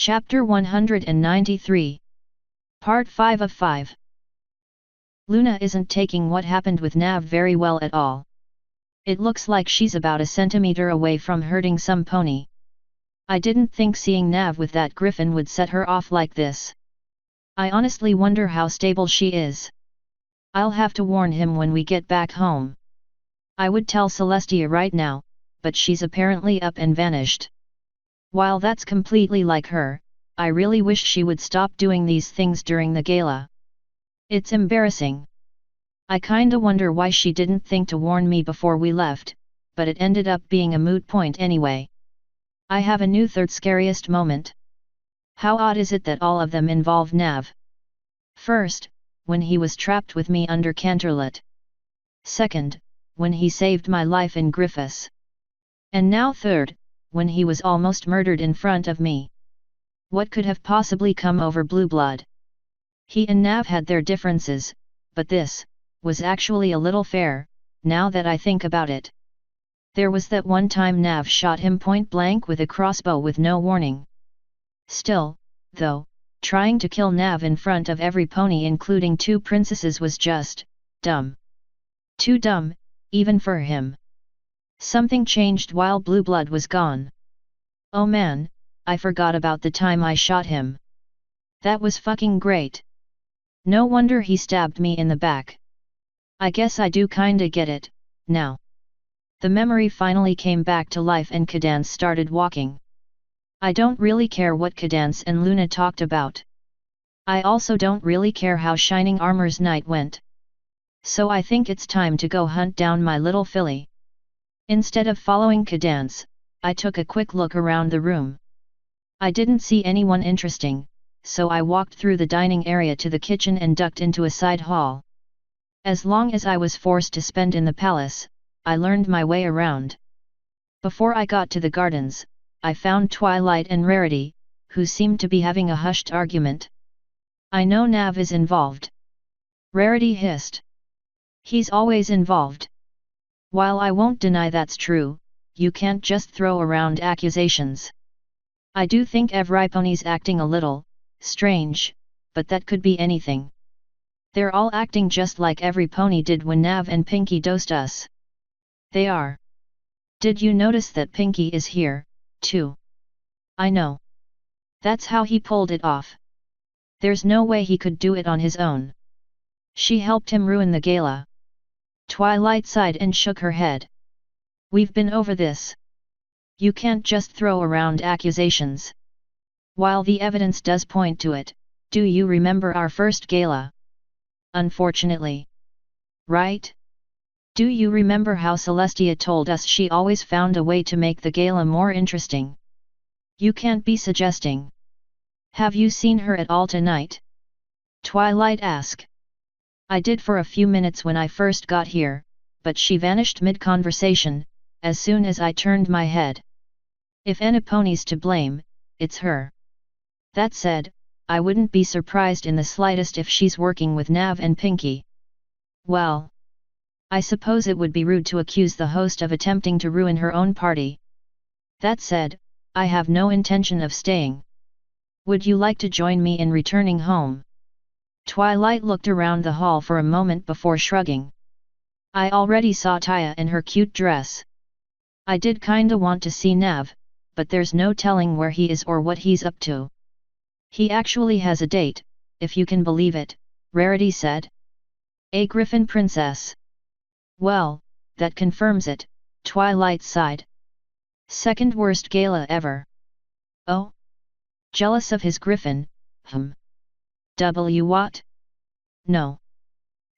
Chapter 193. Part 5 of 5. Luna isn't taking what happened with Nav very well at all. It looks like she's about a centimeter away from hurting some pony. I didn't think seeing Nav with that griffin would set her off like this. I honestly wonder how stable she is. I'll have to warn him when we get back home. I would tell Celestia right now, but she's apparently up and vanished. While that's completely like her, I really wish she would stop doing these things during the gala. It's embarrassing. I kinda wonder why she didn't think to warn me before we left, but it ended up being a moot point anyway. I have a new third scariest moment. How odd is it that all of them involve Nav? First, when he was trapped with me under Canterlot. Second, when he saved my life in Griffiths. And now third, when he was almost murdered in front of me. What could have possibly come over Blue Blood? He and Nav had their differences, but this was actually a little fair, now that I think about it. There was that one time Nav shot him point blank with a crossbow with no warning. Still, though, trying to kill Nav in front of every pony including two princesses was just dumb. Too dumb, even for him. Something changed while Blue Blood was gone. Oh man, I forgot about the time I shot him. That was fucking great. No wonder he stabbed me in the back. I guess I do kinda get it, now. The memory finally came back to life and Cadance started walking. I don't really care what Cadance and Luna talked about. I also don't really care how Shining Armor's night went. So I think it's time to go hunt down my little filly. Instead of following Cadance, I took a quick look around the room. I didn't see anyone interesting, so I walked through the dining area to the kitchen and ducked into a side hall. As long as I was forced to spend in the palace, I learned my way around. Before I got to the gardens, I found Twilight and Rarity, who seemed to be having a hushed argument. I know Nav is involved. Rarity hissed. He's always involved. While I won't deny that's true, you can't just throw around accusations. I do think every pony's acting a little strange, but that could be anything. They're all acting just like every pony did when Nav and Pinky dosed us. They are. Did you notice that Pinky is here, too? I know. That's how he pulled it off. There's no way he could do it on his own. She helped him ruin the gala. Twilight sighed and shook her head. We've been over this. You can't just throw around accusations. While the evidence does point to it, do you remember our first gala? Unfortunately. Right? Do you remember how Celestia told us she always found a way to make the gala more interesting? You can't be suggesting. Have you seen her at all tonight? Twilight asked. I did for a few minutes when I first got here, but she vanished mid-conversation, as soon as I turned my head. If any pony's to blame, it's her. That said, I wouldn't be surprised in the slightest if she's working with Nav and Pinky. Well, I suppose it would be rude to accuse the host of attempting to ruin her own party. That said, I have no intention of staying. Would you like to join me in returning home? Twilight looked around the hall for a moment before shrugging. I already saw Taya in her cute dress. I did kinda want to see Nav, but there's no telling where he is or what he's up to. He actually has a date, if you can believe it, Rarity said. A Griffin princess. Well, that confirms it, Twilight sighed. Second worst gala ever. Oh? Jealous of his griffin, what? No.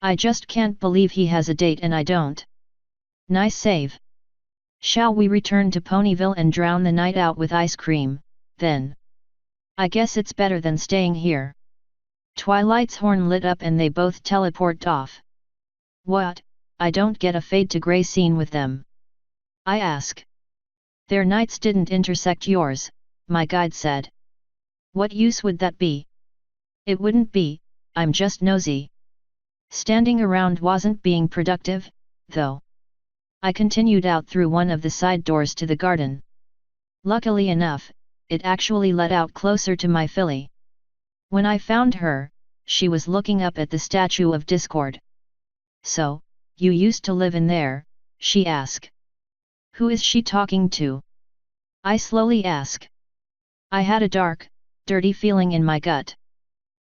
I just can't believe he has a date and I don't. Nice save. Shall we return to Ponyville and drown the night out with ice cream, then? I guess it's better than staying here. Twilight's horn lit up and they both teleported off. What? I don't get a fade to grey scene with them. I ask. Their nights didn't intersect yours, my guide said. What use would that be? It wouldn't be, I'm just nosy. Standing around wasn't being productive, though. I continued out through one of the side doors to the garden. Luckily enough, it actually let out closer to my filly. When I found her, she was looking up at the statue of Discord. "So, you used to live in there?" she asked. "Who is she talking to?" I slowly asked. I had a dark, dirty feeling in my gut.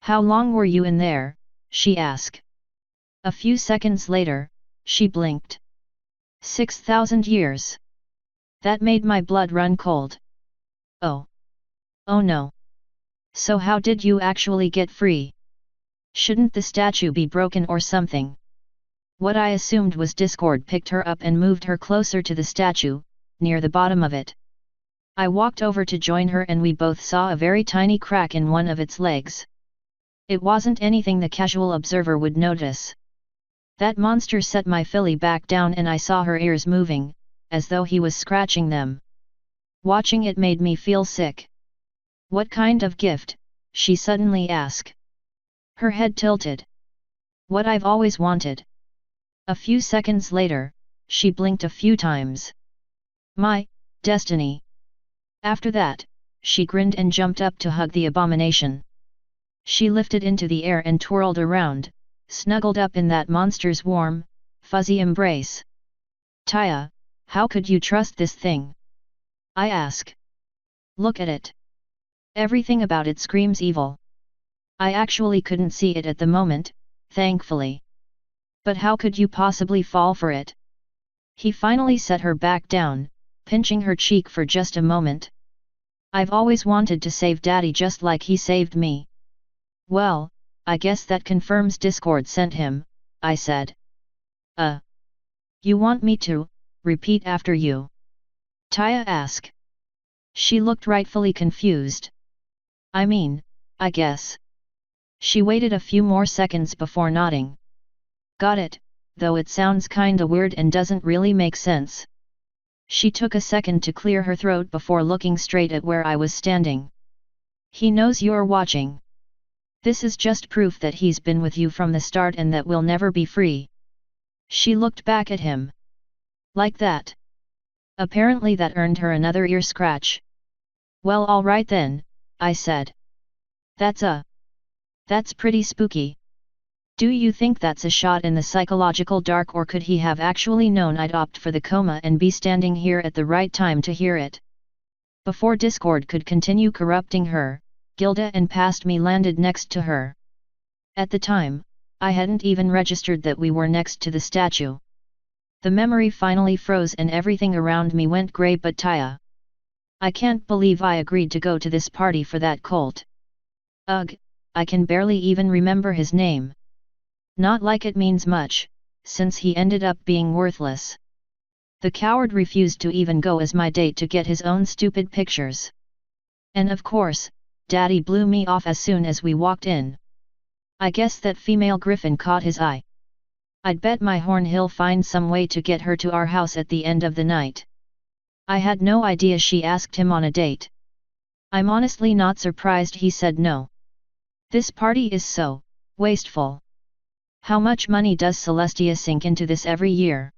"How long were you in there?" she asked. A few seconds later, she blinked. 6,000 years. That made my blood run cold. Oh. Oh no. So how did you actually get free? Shouldn't the statue be broken or something? What I assumed was Discord picked her up and moved her closer to the statue, near the bottom of it. I walked over to join her and we both saw a very tiny crack in one of its legs. It wasn't anything the casual observer would notice. That monster set my filly back down and I saw her ears moving, as though he was scratching them. Watching it made me feel sick. "What kind of gift?" she suddenly asked. Her head tilted. "What I've always wanted." A few seconds later, she blinked a few times. "My destiny." After that, she grinned and jumped up to hug the abomination. She lifted into the air and twirled around, snuggled up in that monster's warm, fuzzy embrace. "Taya, how could you trust this thing?" I asked. "Look at it. Everything about it screams evil." I actually couldn't see it at the moment, thankfully. "But how could you possibly fall for it?" He finally set her back down, pinching her cheek for just a moment. "I've always wanted to save Daddy just like he saved me." "Well, I guess that confirms Discord sent him," I said. You want me to repeat after you?" Taya asked. She looked rightfully confused. "I mean, I guess." She waited a few more seconds before nodding. "Got it, though it sounds kinda weird and doesn't really make sense." She took a second to clear her throat before looking straight at where I was standing. "He knows you're watching. This is just proof that he's been with you from the start and that we'll never be free." She looked back at him. "Like that?" Apparently that earned her another ear scratch. "Well, all right then," I said. That's pretty spooky. Do you think that's a shot in the psychological dark, or could he have actually known I'd opt for the coma and be standing here at the right time to hear it?" Before Discord could continue corrupting her, Gilda and past me landed next to her. At the time, I hadn't even registered that we were next to the statue. The memory finally froze and everything around me went grey but Taya. I can't believe I agreed to go to this party for that colt. Ugh, I can barely even remember his name. Not like it means much, since he ended up being worthless. The coward refused to even go as my date to get his own stupid pictures. And of course, Daddy blew me off as soon as we walked in. I guess that female griffin caught his eye. I'd bet my horn he'll find some way to get her to our house at the end of the night. I had no idea she asked him on a date. I'm honestly not surprised he said no. This party is so wasteful. How much money does Celestia sink into this every year?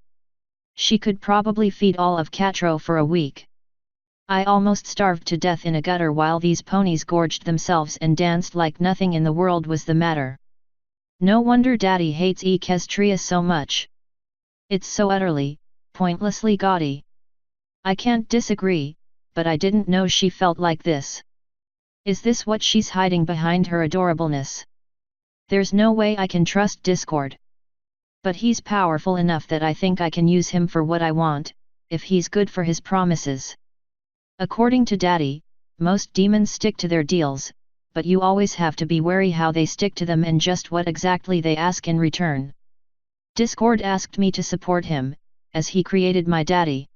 She could probably feed all of Catro for a week. I almost starved to death in a gutter while these ponies gorged themselves and danced like nothing in the world was the matter. No wonder Daddy hates Equestria so much. It's so utterly, pointlessly gaudy. I can't disagree, but I didn't know she felt like this. Is this what she's hiding behind her adorableness? There's no way I can trust Discord. But he's powerful enough that I think I can use him for what I want, if he's good for his promises. According to Daddy, most demons stick to their deals, but you always have to be wary how they stick to them and just what exactly they ask in return. Discord asked me to support him, as he created my daddy.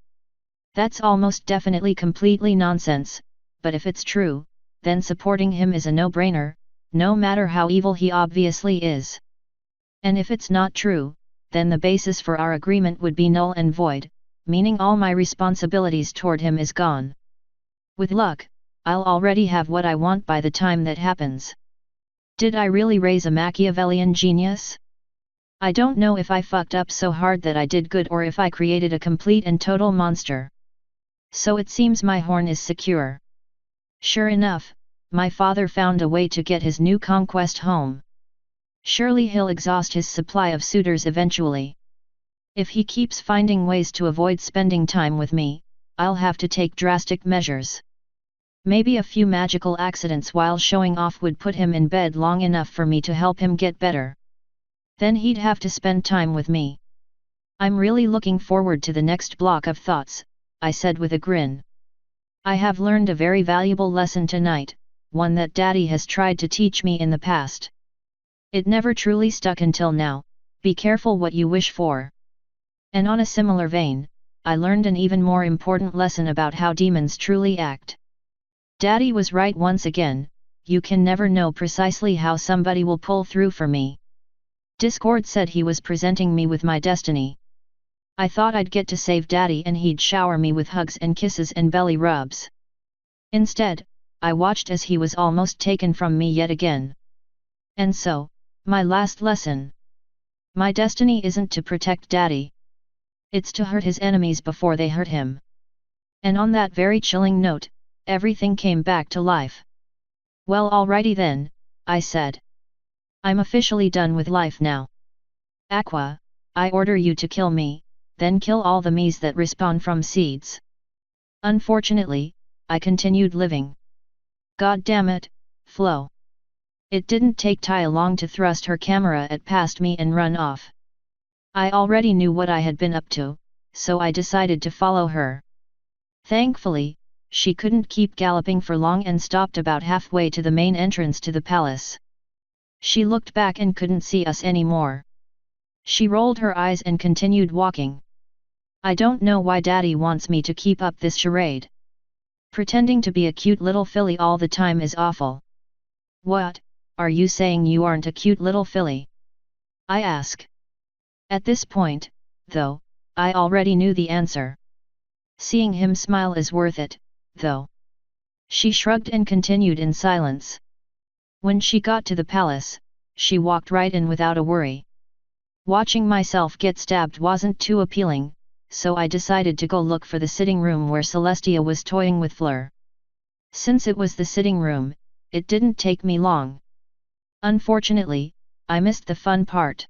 That's almost definitely completely nonsense, but if it's true, then supporting him is a no-brainer, no matter how evil he obviously is. And if it's not true, then the basis for our agreement would be null and void, meaning all my responsibilities toward him is gone. With luck, I'll already have what I want by the time that happens. Did I really raise a Machiavellian genius? I don't know if I fucked up so hard that I did good or if I created a complete and total monster. So it seems my horn is secure. Sure enough, my father found a way to get his new conquest home. Surely he'll exhaust his supply of suitors eventually. If he keeps finding ways to avoid spending time with me, I'll have to take drastic measures. Maybe a few magical accidents while showing off would put him in bed long enough for me to help him get better. Then he'd have to spend time with me. I'm really looking forward to the next block of thoughts, I said with a grin. I have learned a very valuable lesson tonight, one that Daddy has tried to teach me in the past. It never truly stuck until now, be careful what you wish for. And on a similar vein, I learned an even more important lesson about how demons truly act. Daddy was right once again, you can never know precisely how somebody will pull through for me. Discord said he was presenting me with my destiny. I thought I'd get to save Daddy and he'd shower me with hugs and kisses and belly rubs. Instead, I watched as he was almost taken from me yet again. And so, my last lesson. My destiny isn't to protect Daddy. It's to hurt his enemies before they hurt him. And on that very chilling note, everything came back to life. Well, alrighty then, I said. I'm officially done with life now. Aqua, I order you to kill me, then kill all the me's that respawn from seeds. Unfortunately, I continued living. God damn it, Flo. It didn't take Taya long to thrust her camera at past me and run off. I already knew what I had been up to, so I decided to follow her. Thankfully, she couldn't keep galloping for long and stopped about halfway to the main entrance to the palace. She looked back and couldn't see us anymore. She rolled her eyes and continued walking. I don't know why Daddy wants me to keep up this charade. Pretending to be a cute little filly all the time is awful. What, are you saying you aren't a cute little filly? I ask. At this point, though, I already knew the answer. Seeing him smile is worth it, though. She shrugged and continued in silence. When she got to the palace, she walked right in without a worry. Watching myself get stabbed wasn't too appealing, so I decided to go look for the sitting room where Celestia was toying with Fleur. Since it was the sitting room, it didn't take me long. Unfortunately, I missed the fun part.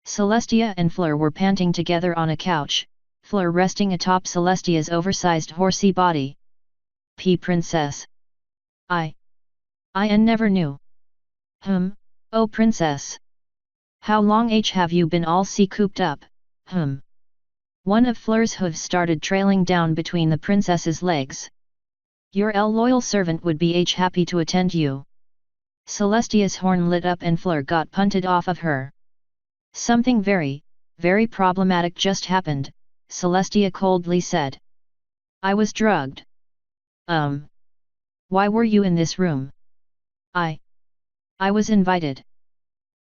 Celestia and Fleur were panting together on a couch, Fleur resting atop Celestia's oversized horsey body. Princess. I never knew. Oh princess. How long have you been all cooped up, One of Fleur's hooves started trailing down between the princess's legs. Your loyal servant would be happy to attend you. Celestia's horn lit up and Fleur got punted off of her. Something very, very problematic just happened, Celestia coldly said. I was drugged. Why were you in this room? I was invited.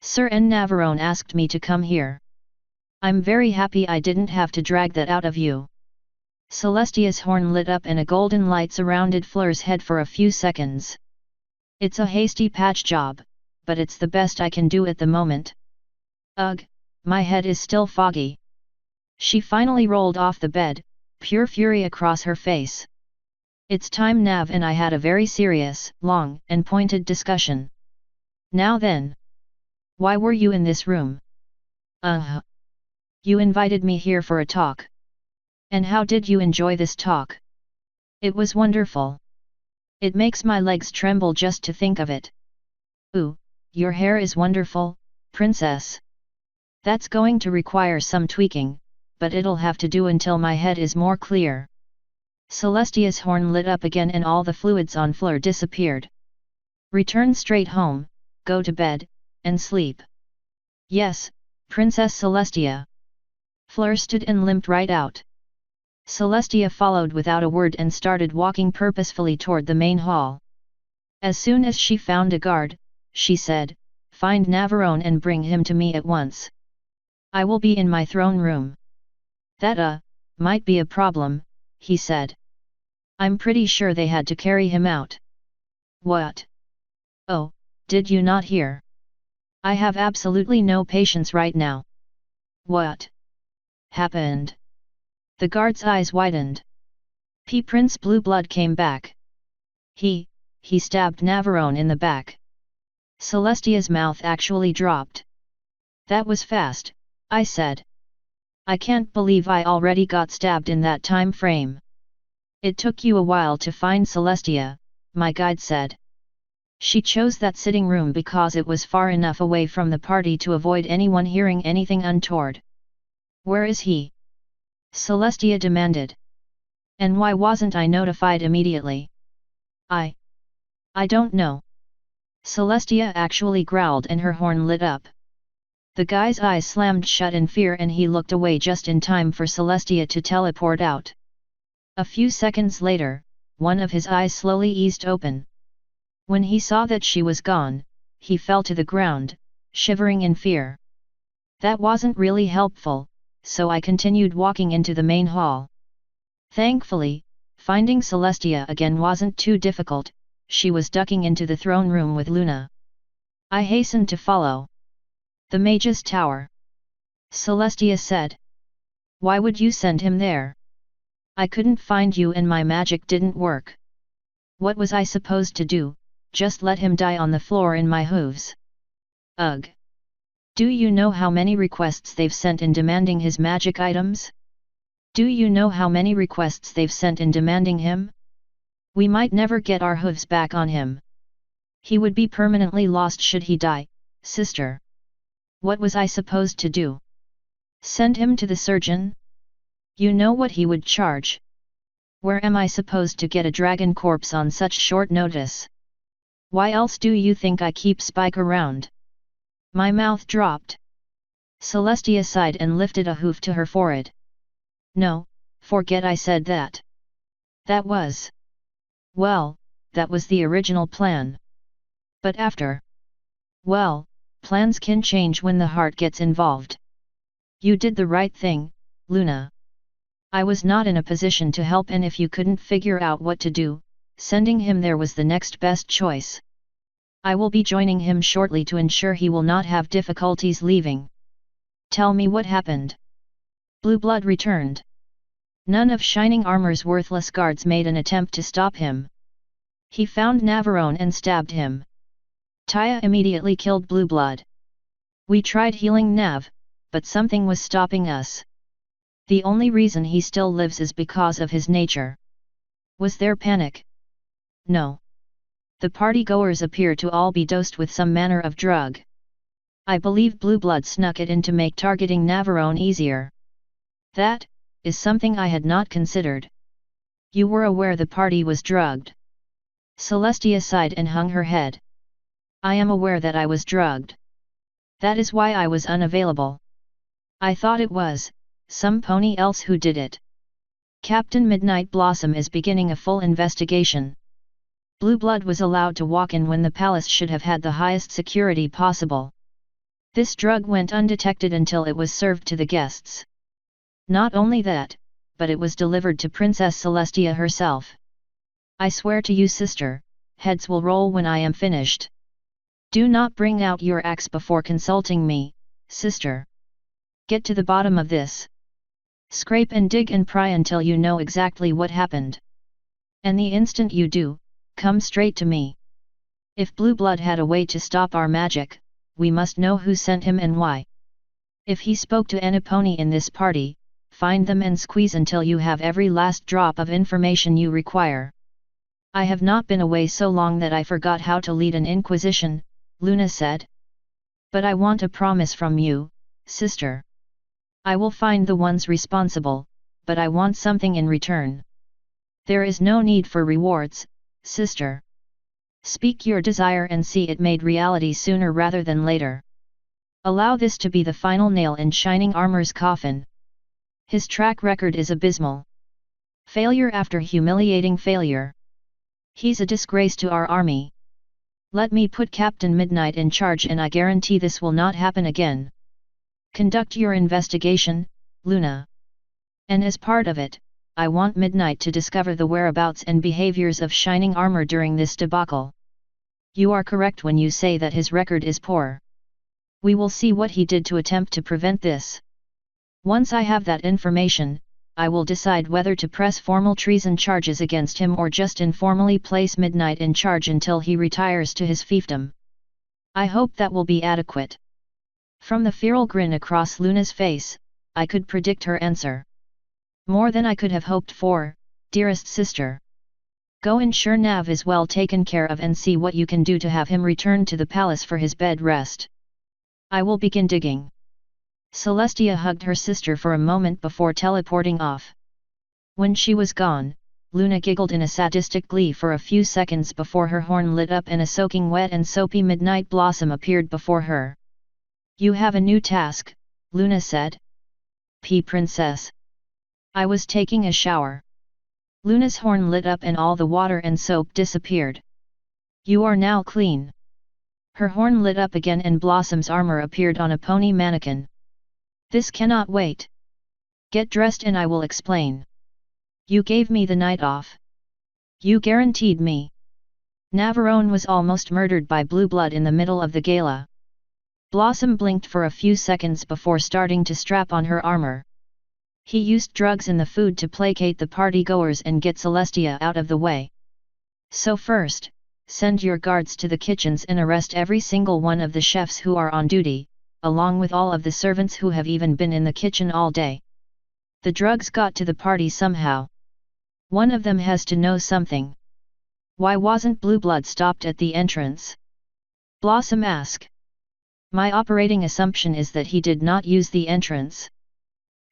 Sir N. Navarone asked me to come here. I'm very happy I didn't have to drag that out of you. Celestia's horn lit up and a golden light surrounded Fleur's head for a few seconds. It's a hasty patch job, but it's the best I can do at the moment. Ugh, my head is still foggy. She finally rolled off the bed, pure fury across her face. It's time Nav and I had a very serious, long, and pointed discussion. Now then. Why were you in this room? You invited me here for a talk. And how did you enjoy this talk? It was wonderful. It makes my legs tremble just to think of it. Ooh, your hair is wonderful, princess. That's going to require some tweaking, but it'll have to do until my head is more clear. Celestia's horn lit up again and all the fluids on Fleur disappeared. Return straight home, go to bed, and sleep. Yes, Princess Celestia. Fleur stood and limped right out. Celestia followed without a word and started walking purposefully toward the main hall. As soon as she found a guard, she said, "Find Navarone and bring him to me at once. I will be in my throne room." That might be a problem, he said. I'm pretty sure they had to carry him out. What? Oh, did you not hear? I have absolutely no patience right now. What happened? The guard's eyes widened. Prince Blue Blood came back. He stabbed Navarone in the back. Celestia's mouth actually dropped. That was fast, I said. I can't believe I already got stabbed in that time frame. It took you a while to find Celestia, my guide said. She chose that sitting room because it was far enough away from the party to avoid anyone hearing anything untoward. Where is he? Celestia demanded. And why wasn't I notified immediately? I don't know. Celestia actually growled and her horn lit up. The guy's eyes slammed shut in fear and he looked away just in time for Celestia to teleport out. A few seconds later, one of his eyes slowly eased open. When he saw that she was gone, he fell to the ground, shivering in fear. That wasn't really helpful, so I continued walking into the main hall. Thankfully, finding Celestia again wasn't too difficult, she was ducking into the throne room with Luna. I hastened to follow. The mage's tower. Celestia said. Why would you send him there? I couldn't find you and my magic didn't work. What was I supposed to do, just let him die on the floor in my hooves? Ugh! Do you know how many requests they've sent in demanding his magic items? Do you know how many requests they've sent in demanding him? We might never get our hooves back on him. He would be permanently lost should he die, sister. What was I supposed to do? Send him to the surgeon? You know what he would charge. Where am I supposed to get a dragon corpse on such short notice? Why else do you think I keep Spike around? My mouth dropped. Celestia sighed and lifted a hoof to her forehead. No, forget I said that. That was the original plan. But after? Well, plans can change when the heart gets involved. You did the right thing, Luna. I was not in a position to help and if you couldn't figure out what to do, sending him there was the next best choice. I will be joining him shortly to ensure he will not have difficulties leaving. Tell me what happened. Blue Blood returned. None of Shining Armor's worthless guards made an attempt to stop him. He found Navarone and stabbed him. Taya immediately killed Blue Blood. We tried healing Nav, but something was stopping us. The only reason he still lives is because of his nature. Was there panic? No. The party-goers appear to all be dosed with some manner of drug. I believe Blue Blood snuck it in to make targeting Navarone easier. That is something I had not considered. You were aware the party was drugged. Celestia sighed and hung her head. I am aware that I was drugged. That is why I was unavailable. I thought it was some pony else who did it. Captain Midnight Blossom is beginning a full investigation. Blue Blood was allowed to walk in when the palace should have had the highest security possible. This drug went undetected until it was served to the guests. Not only that, but it was delivered to Princess Celestia herself. I swear to you, sister, heads will roll when I am finished. Do not bring out your axe before consulting me, sister. Get to the bottom of this. Scrape and dig and pry until you know exactly what happened. And the instant you do, come straight to me. If Blue Blood had a way to stop our magic, we must know who sent him and why. If he spoke to any pony in this party, find them and squeeze until you have every last drop of information you require. I have not been away so long that I forgot how to lead an inquisition, Luna said. But I want a promise from you, sister. I will find the ones responsible, but I want something in return. There is no need for rewards, sister. Speak your desire and see it made reality sooner rather than later. Allow this to be the final nail in Shining Armor's coffin. His track record is abysmal. Failure after humiliating failure. He's a disgrace to our army. Let me put Captain Midnight in charge and I guarantee this will not happen again. Conduct your investigation, Luna. And as part of it, I want Midnight to discover the whereabouts and behaviors of Shining Armor during this debacle. You are correct when you say that his record is poor. We will see what he did to attempt to prevent this. Once I have that information, I will decide whether to press formal treason charges against him or just informally place Midnight in charge until he retires to his fiefdom. I hope that will be adequate. From the feral grin across Luna's face, I could predict her answer. More than I could have hoped for, dearest sister. Go ensure Nav is well taken care of and see what you can do to have him return to the palace for his bed rest. I will begin digging. Celestia hugged her sister for a moment before teleporting off. When she was gone, Luna giggled in a sadistic glee for a few seconds before her horn lit up and a soaking wet and soapy midnight blossom appeared before her. You have a new task, Luna said. Princess. I was taking a shower. Luna's horn lit up and all the water and soap disappeared. You are now clean. Her horn lit up again and Blossom's armor appeared on a pony mannequin. This cannot wait. Get dressed and I will explain. You gave me the night off. You guaranteed me. Navarone was almost murdered by blue blood in the middle of the gala. Blossom blinked for a few seconds before starting to strap on her armor. He used drugs in the food to placate the partygoers and get Celestia out of the way. So first, send your guards to the kitchens and arrest every single one of the chefs who are on duty, along with all of the servants who have even been in the kitchen all day. The drugs got to the party somehow. One of them has to know something. Why wasn't blue blood stopped at the entrance? Blossom asked. My operating assumption is that he did not use the entrance.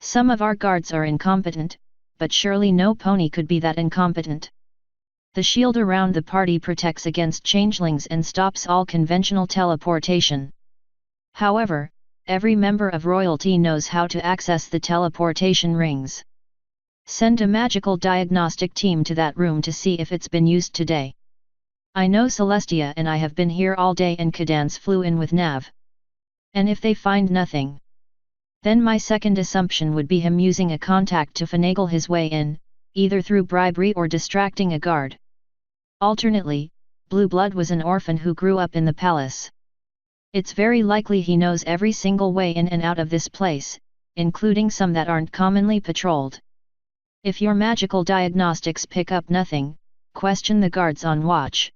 Some of our guards are incompetent, but surely no pony could be that incompetent. The shield around the party protects against changelings and stops all conventional teleportation. However, every member of royalty knows how to access the teleportation rings. Send a magical diagnostic team to that room to see if it's been used today. I know Celestia and I have been here all day and Cadance flew in with Nav. And if they find nothing, then my second assumption would be him using a contact to finagle his way in, either through bribery or distracting a guard. Alternately, Blue Blood was an orphan who grew up in the palace. It's very likely he knows every single way in and out of this place, including some that aren't commonly patrolled. If your magical diagnostics pick up nothing, question the guards on watch.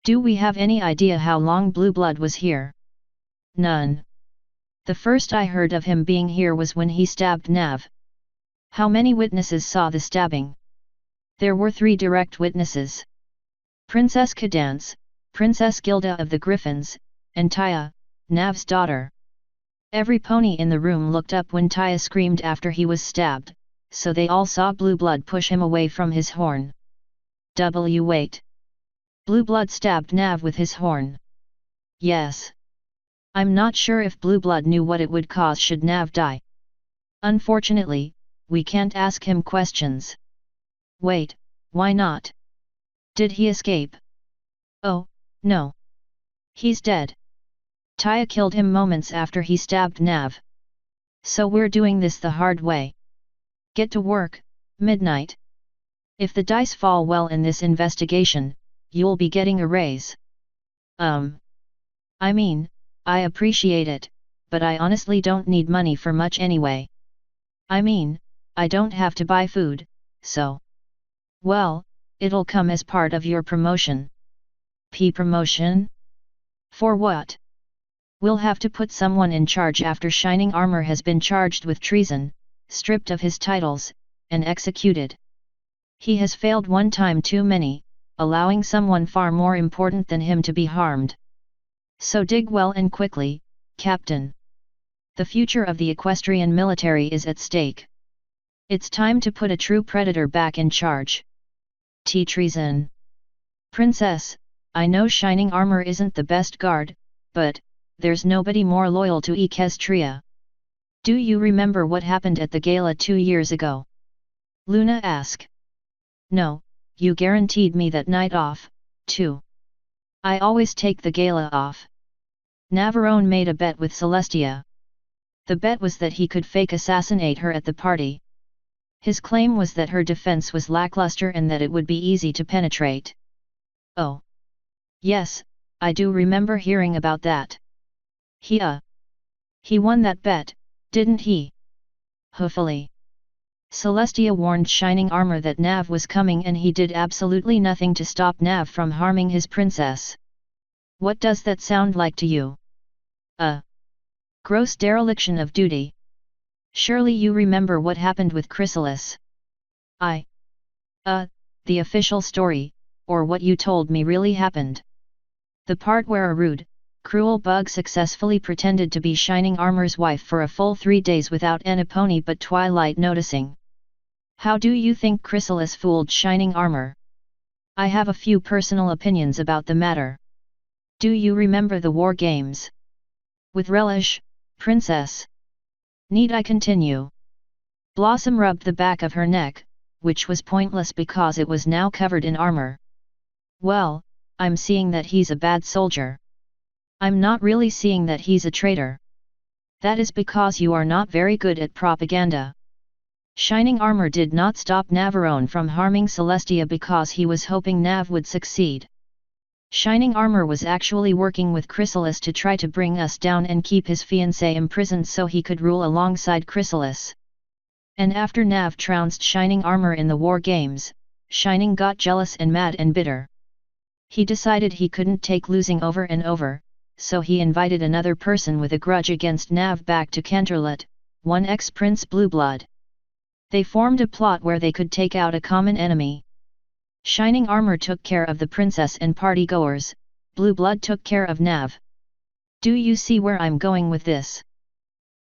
Do we have any idea how long Blue Blood was here? None. The first I heard of him being here was when he stabbed Nav. How many witnesses saw the stabbing? There were 3 direct witnesses. Princess Cadance, Princess Gilda of the Griffins, and Taya, Nav's daughter. Every pony in the room looked up when Taya screamed after he was stabbed, so they all saw Blue Blood push him away from his horn. Wait. Blue Blood stabbed Nav with his horn. Yes. I'm not sure if Blue Blood knew what it would cause should Nav die. Unfortunately, we can't ask him questions. Wait, why not? Did he escape? Oh, no. He's dead. Taya killed him moments after he stabbed Nav. So we're doing this the hard way. Get to work, Midnight. If the dice fall well in this investigation, you'll be getting a raise. I mean, I appreciate it, but I honestly don't need money for much anyway. I mean, I don't have to buy food, so... Well, it'll come as part of your promotion. Promotion? For what? We'll have to put someone in charge after Shining Armor has been charged with treason, stripped of his titles, and executed. He has failed one time too many, allowing someone far more important than him to be harmed. So dig well and quickly, Captain. The future of the equestrian military is at stake. It's time to put a true predator back in charge. Treason. Princess, I know Shining Armor isn't the best guard, but there's nobody more loyal to Equestria. Do you remember what happened at the gala 2 years ago? Luna asked. No, you guaranteed me that night off, too. I always take the gala off. Navarone made a bet with Celestia. The bet was that he could fake assassinate her at the party. His claim was that her defense was lackluster and that it would be easy to penetrate. Oh. Yes, I do remember hearing about that. He won that bet, didn't he? Hopefully. Celestia warned Shining Armor that Nav was coming and he did absolutely nothing to stop Nav from harming his princess. What does that sound like to you? A gross dereliction of duty. Surely you remember what happened with Chrysalis. The official story, or what you told me really happened. The part where a rude, cruel bug successfully pretended to be Shining Armor's wife for a full 3 days without any pony but Twilight noticing. How do you think Chrysalis fooled Shining Armor? I have a few personal opinions about the matter. Do you remember the war games? With relish, princess. Need I continue? Blossom rubbed the back of her neck, which was pointless because it was now covered in armor. Well, I'm seeing that he's a bad soldier. I'm not really seeing that he's a traitor. That is because you are not very good at propaganda. Shining Armor did not stop Navarone from harming Celestia because he was hoping Nav would succeed. Shining Armor was actually working with Chrysalis to try to bring us down and keep his fiancée imprisoned so he could rule alongside Chrysalis. And after Nav trounced Shining Armor in the war games, Shining got jealous and mad and bitter. He decided he couldn't take losing over and over, so he invited another person with a grudge against Nav back to Canterlot, one ex-Prince Blueblood. They formed a plot where they could take out a common enemy. Shining Armor took care of the princess and partygoers, Blueblood took care of Nav. Do you see where I'm going with this?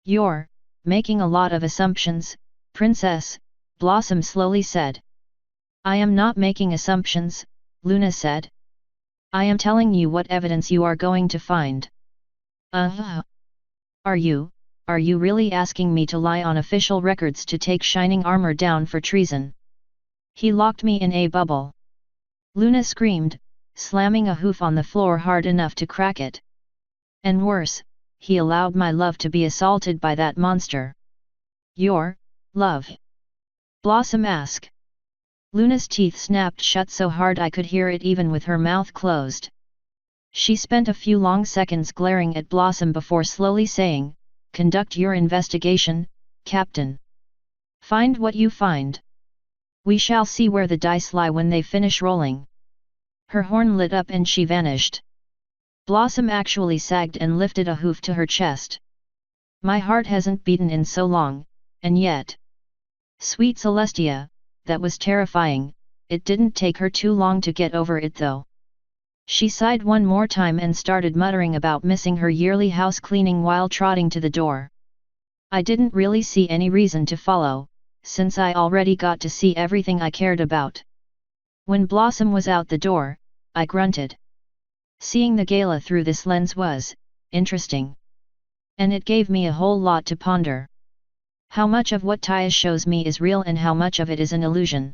You're making a lot of assumptions, Princess, Blossom slowly said. I am not making assumptions, Luna said. I am telling you what evidence you are going to find. Are you really asking me to lie on official records to take Shining Armor down for treason? He locked me in a bubble. Luna screamed, slamming a hoof on the floor hard enough to crack it. And worse, he allowed my love to be assaulted by that monster. Your love? Blossom asked. Luna's teeth snapped shut so hard I could hear it even with her mouth closed. She spent a few long seconds glaring at Blossom before slowly saying, "Conduct your investigation, Captain. Find what you find. We shall see where the dice lie when they finish rolling." Her horn lit up and she vanished. Blossom actually sagged and lifted a hoof to her chest. My heart hasn't beaten in so long, and yet. Sweet Celestia, that was terrifying. It didn't take her too long to get over it though. She sighed one more time and started muttering about missing her yearly house cleaning while trotting to the door. I didn't really see any reason to follow, since I already got to see everything I cared about. When Blossom was out the door, I grunted. Seeing the gala through this lens was interesting. And it gave me a whole lot to ponder. How much of what Taya shows me is real and how much of it is an illusion?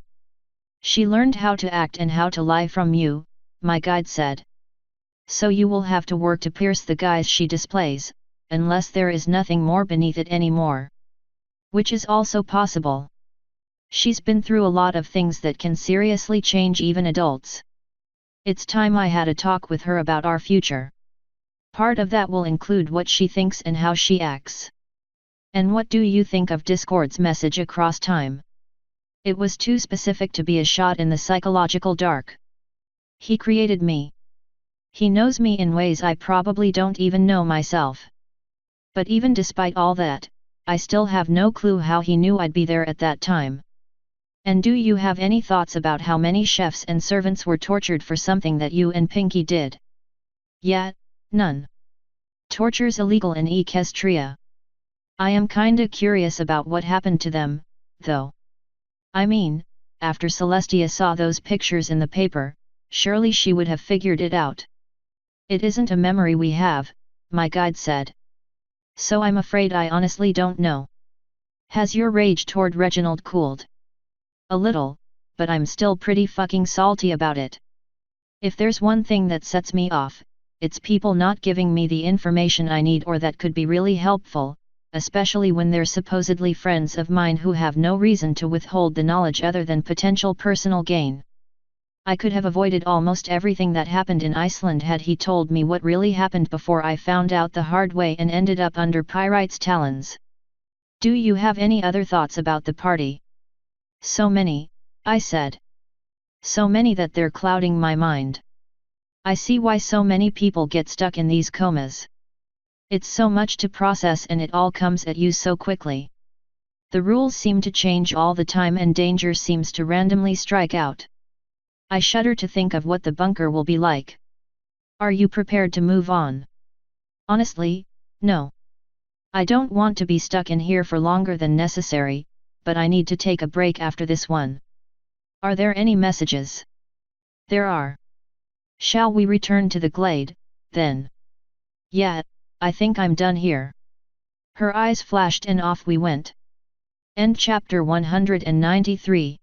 She learned how to act and how to lie from you, my guide said. So you will have to work to pierce the guise she displays, unless there is nothing more beneath it anymore. Which is also possible. She's been through a lot of things that can seriously change even adults. It's time I had a talk with her about our future. Part of that will include what she thinks and how she acts. And what do you think of Discord's message across time? It was too specific to be a shot in the psychological dark. He created me. He knows me in ways I probably don't even know myself. But even despite all that, I still have no clue how he knew I'd be there at that time. And do you have any thoughts about how many chefs and servants were tortured for something that you and Pinky did? Yeah, none. Torture's illegal in Equestria. I am kinda curious about what happened to them, though. I mean, after Celestia saw those pictures in the paper, surely she would have figured it out. It isn't a memory we have, my guide said. So I'm afraid I honestly don't know. Has your rage toward Reginald cooled? A little, but I'm still pretty fucking salty about it. If there's one thing that sets me off, it's people not giving me the information I need or that could be really helpful, especially when they're supposedly friends of mine who have no reason to withhold the knowledge other than potential personal gain. I could have avoided almost everything that happened in Iceland had he told me what really happened before I found out the hard way and ended up under Pyrite's talons. Do you have any other thoughts about the party? So many, I said. So many that they're clouding my mind. I see why so many people get stuck in these comas. It's so much to process and it all comes at you so quickly. The rules seem to change all the time and danger seems to randomly strike out. I shudder to think of what the bunker will be like. Are you prepared to move on? Honestly, no. I don't want to be stuck in here for longer than necessary, but I need to take a break after this one. Are there any messages? There are. Shall we return to the glade, then? Yeah, I think I'm done here. Her eyes flashed and off we went. End chapter 193.